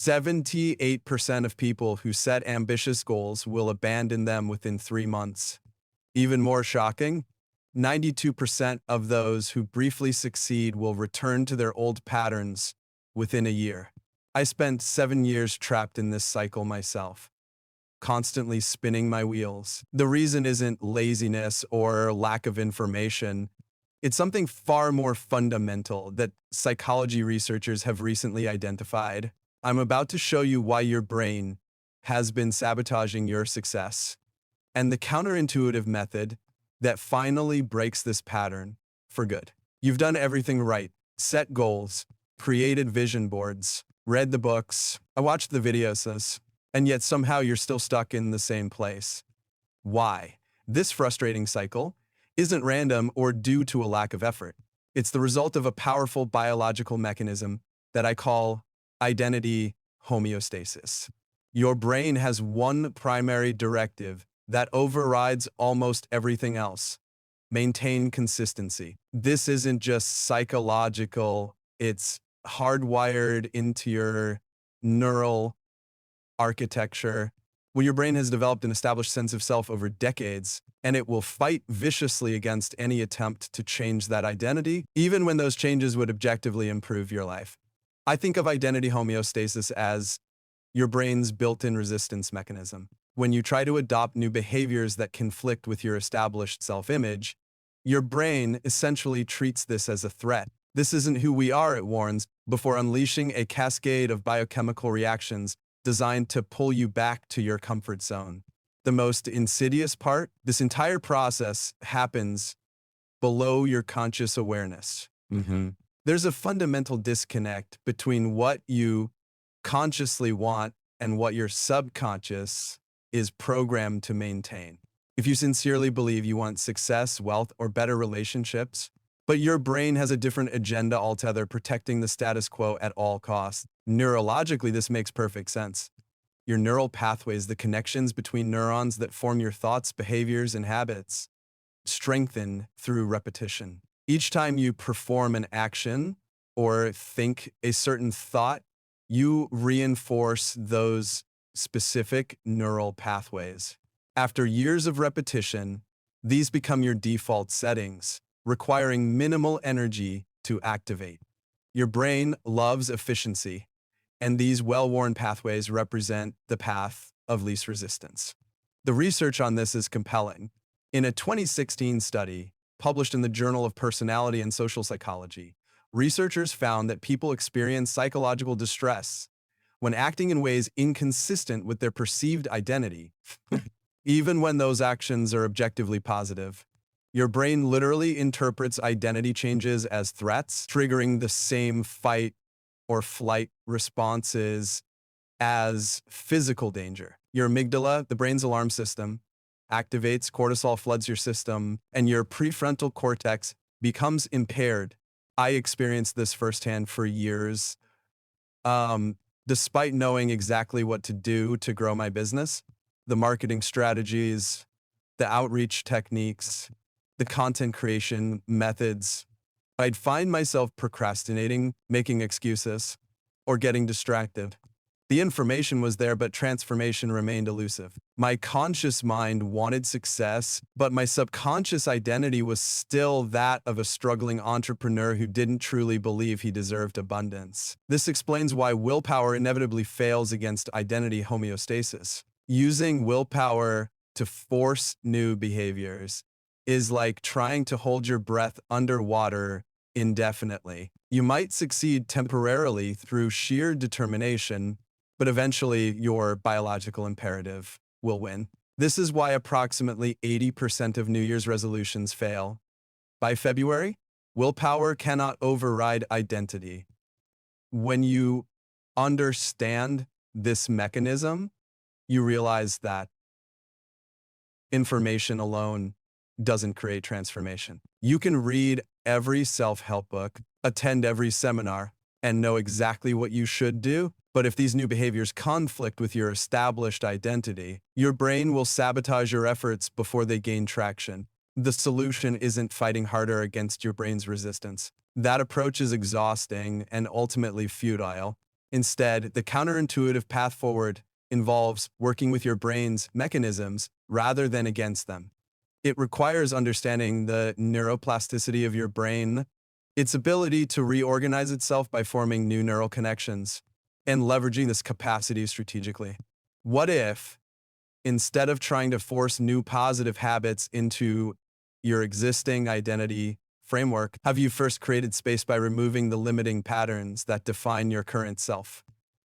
78% of people who set ambitious goals will abandon them within 3 months. Even more shocking, 92% of those who briefly succeed will return to their old patterns within a year. I spent 7 years trapped in this cycle myself, constantly spinning my wheels. The reason isn't laziness or lack of information. It's something far more fundamental that psychology researchers have recently identified. I'm about to show you why your brain has been sabotaging your success and the counterintuitive method that finally breaks this pattern for good. You've done everything right. Set goals, created vision boards, read the books, I watched the videos, and yet somehow you're still stuck in the same place. Why? This frustrating cycle isn't random or due to a lack of effort. It's the result of a powerful biological mechanism that I call identity homeostasis. Your brain has one primary directive that overrides almost everything else: maintain consistency. This isn't just psychological, it's hardwired into your neural architecture. Well, your brain has developed an established sense of self over decades, and it will fight viciously against any attempt to change that identity, even when those changes would objectively improve your life. I think of identity homeostasis as your brain's built-in resistance mechanism. When you try to adopt new behaviors that conflict with your established self-image, your brain essentially treats this as a threat. This isn't who we are, it warns, before unleashing a cascade of biochemical reactions designed to pull you back to your comfort zone. The most insidious part, this entire process happens below your conscious awareness. There's a fundamental disconnect between what you consciously want and what your subconscious is programmed to maintain. If you sincerely believe you want success, wealth, or better relationships, but your brain has a different agenda altogether, protecting the status quo at all costs. Neurologically, this makes perfect sense. Your neural pathways, the connections between neurons that form your thoughts, behaviors, and habits, strengthen through repetition. Each time you perform an action or think a certain thought, you reinforce those specific neural pathways. After years of repetition, these become your default settings, requiring minimal energy to activate. Your brain loves efficiency, and these well-worn pathways represent the path of least resistance. The research on this is compelling. In a 2016 study published in the Journal of Personality and Social Psychology, researchers found that people experience psychological distress when acting in ways inconsistent with their perceived identity, even when those actions are objectively positive. Your brain literally interprets identity changes as threats, triggering the same fight or flight responses as physical danger. Your amygdala, the brain's alarm system, activates, cortisol floods your system, and your prefrontal cortex becomes impaired. I experienced this firsthand for years. Despite knowing exactly what to do to grow my business, the marketing strategies, the outreach techniques, the content creation methods, I'd find myself procrastinating, making excuses, or getting distracted. The information was there, but transformation remained elusive. My conscious mind wanted success, but my subconscious identity was still that of a struggling entrepreneur who didn't truly believe he deserved abundance. This explains why willpower inevitably fails against identity homeostasis. Using willpower to force new behaviors is like trying to hold your breath underwater indefinitely. You might succeed temporarily through sheer determination, but eventually your biological imperative will win. This is why approximately 80% of New Year's resolutions fail. By February, willpower cannot override identity. When you understand this mechanism, you realize that information alone doesn't create transformation. You can read every self-help book, attend every seminar, and know exactly what you should do, but if these new behaviors conflict with your established identity, your brain will sabotage your efforts before they gain traction. The solution isn't fighting harder against your brain's resistance. That approach is exhausting and ultimately futile. Instead, the counterintuitive path forward involves working with your brain's mechanisms rather than against them. It requires understanding the neuroplasticity of your brain, its ability to reorganize itself by forming new neural connections, and leveraging this capacity strategically. What if, instead of trying to force new positive habits into your existing identity framework, have you first created space by removing the limiting patterns that define your current self?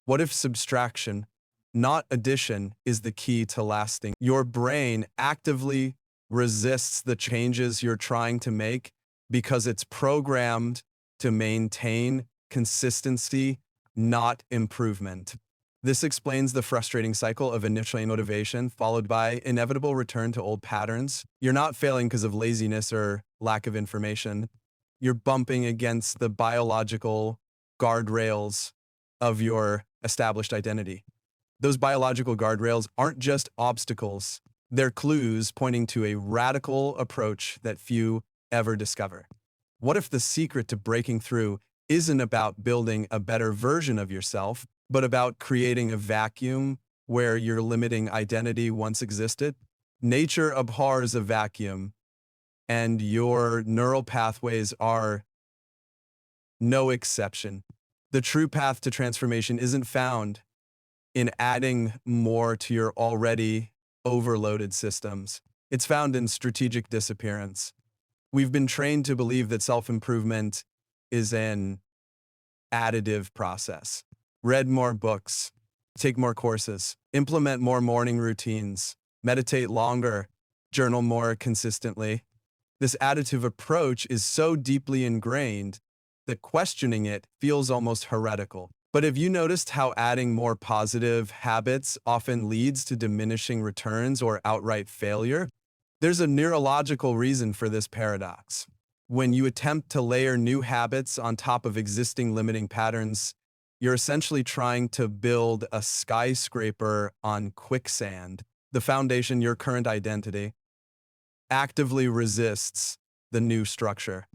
What if subtraction, not addition, is the key to lasting? Your brain actively resists the changes you're trying to make because it's programmed to maintain consistency, not improvement. This explains the frustrating cycle of initial motivation followed by inevitable return to old patterns. You're not failing because of laziness or lack of information. You're bumping against the biological guardrails of your established identity. Those biological guardrails aren't just obstacles. They're clues pointing to a radical approach that few ever discover. What if the secret to breaking through isn't about building a better version of yourself, but about creating a vacuum where your limiting identity once existed? Nature abhors a vacuum, and your neural pathways are no exception. The true path to transformation isn't found in adding more to your already overloaded systems. It's found in strategic disappearance. We've been trained to believe that self-improvement is an additive process. Read more books, take more courses, implement more morning routines, meditate longer, journal more consistently. This additive approach is so deeply ingrained that questioning it feels almost heretical. But have you noticed how adding more positive habits often leads to diminishing returns or outright failure? There's a neurological reason for this paradox. When you attempt to layer new habits on top of existing limiting patterns, you're essentially trying to build a skyscraper on quicksand. The foundation, your current identity, actively resists the new structure.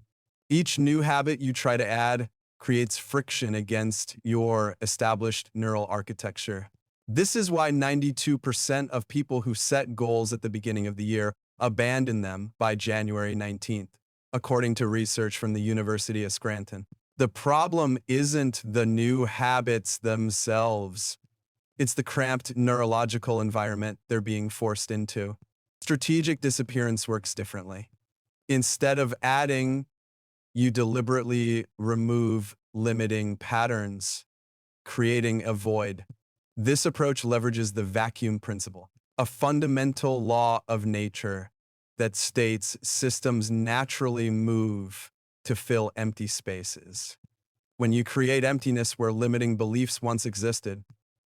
Each new habit you try to add creates friction against your established neural architecture. This is why 92% of people who set goals at the beginning of the year abandon them by January 19th, according to research from the University of Scranton. The problem isn't the new habits themselves. It's the cramped neurological environment they're being forced into. Strategic disappearance works differently. Instead of adding, you deliberately remove limiting patterns, creating a void. This approach leverages the vacuum principle, a fundamental law of nature that states systems naturally move to fill empty spaces. When you create emptiness where limiting beliefs once existed,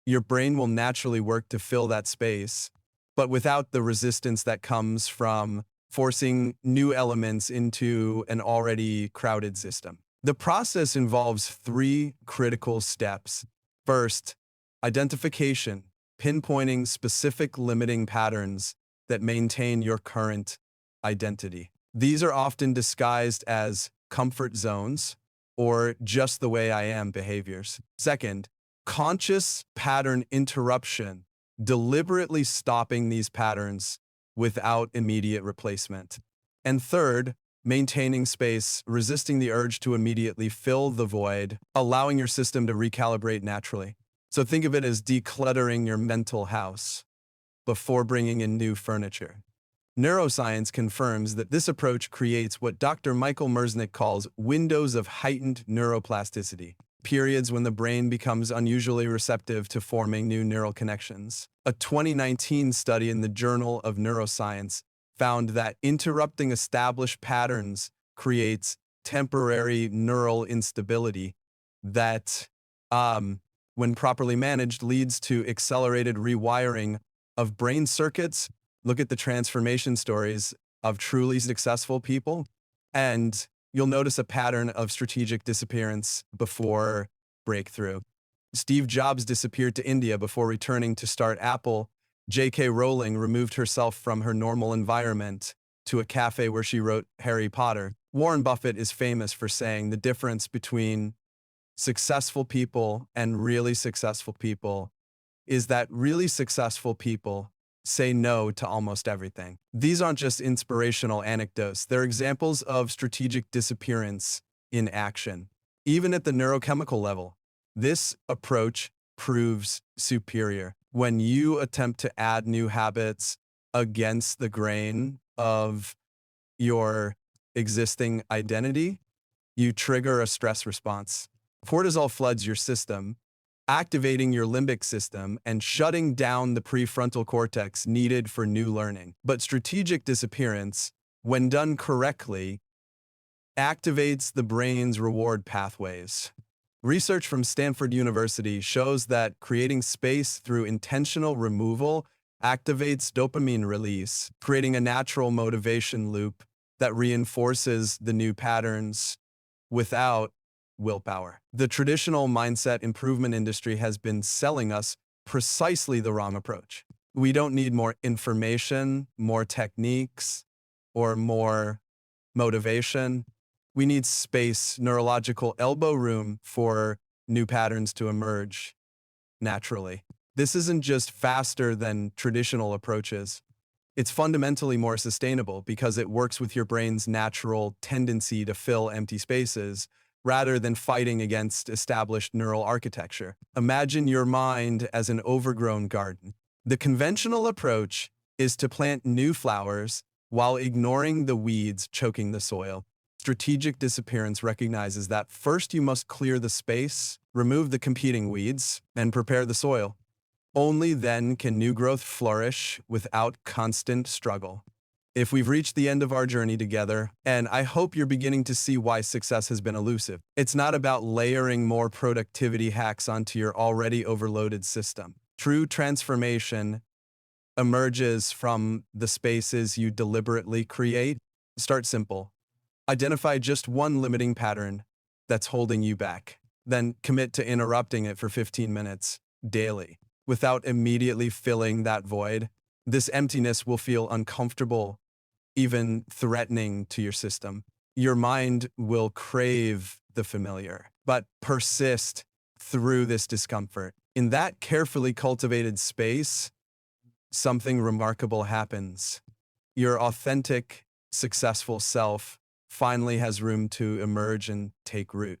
your brain will naturally work to fill that space, but without the resistance that comes from forcing new elements into an already crowded system. The process involves three critical steps. First, identification, pinpointing specific limiting patterns that maintain your current identity. These are often disguised as comfort zones or just the way I am behaviors. Second, conscious pattern interruption, deliberately stopping these patterns without immediate replacement. And third, maintaining space, resisting the urge to immediately fill the void, allowing your system to recalibrate naturally. So think of it as decluttering your mental house before bringing in new furniture. Neuroscience confirms that this approach creates what Dr. Michael Merznick calls windows of heightened neuroplasticity, periods when the brain becomes unusually receptive to forming new neural connections. A 2019 study in the Journal of Neuroscience found that interrupting established patterns creates temporary neural instability that, when properly managed, leads to accelerated rewiring of brain circuits. Look at the transformation stories of truly successful people, and you'll notice a pattern of strategic disappearance before breakthrough. Steve Jobs disappeared to India before returning to start Apple. J.K. Rowling removed herself from her normal environment to a cafe where she wrote Harry Potter. Warren Buffett is famous for saying the difference between successful people and really successful people is that really successful people say no to almost everything. These aren't just inspirational anecdotes, they're examples of strategic disappearance in action. Even at the neurochemical level, this approach proves superior. When you attempt to add new habits against the grain of your existing identity, you trigger a stress response. Cortisol floods your system, activating your limbic system and shutting down the prefrontal cortex needed for new learning. But strategic disappearance, when done correctly, activates the brain's reward pathways. Research from Stanford University shows that creating space through intentional removal activates dopamine release, creating a natural motivation loop that reinforces the new patterns without willpower. The traditional mindset improvement industry has been selling us precisely the wrong approach. We don't need more information, more techniques, or more motivation. We need space, neurological elbow room for new patterns to emerge naturally. This isn't just faster than traditional approaches. It's fundamentally more sustainable because it works with your brain's natural tendency to fill empty spaces rather than fighting against established neural architecture. Imagine your mind as an overgrown garden. The conventional approach is to plant new flowers while ignoring the weeds choking the soil. Strategic disappearance recognizes that first you must clear the space, remove the competing weeds, and prepare the soil. Only then can new growth flourish without constant struggle. If we've reached the end of our journey together, and I hope you're beginning to see why success has been elusive, it's not about layering more productivity hacks onto your already overloaded system. True transformation emerges from the spaces you deliberately create. Start simple. Identify just one limiting pattern that's holding you back. Then commit to interrupting it for 15 minutes daily. Without immediately filling that void, this emptiness will feel uncomfortable, even threatening to your system. Your mind will crave the familiar, but persist through this discomfort. In that carefully cultivated space, something remarkable happens. Your authentic, successful self finally has room to emerge and take root.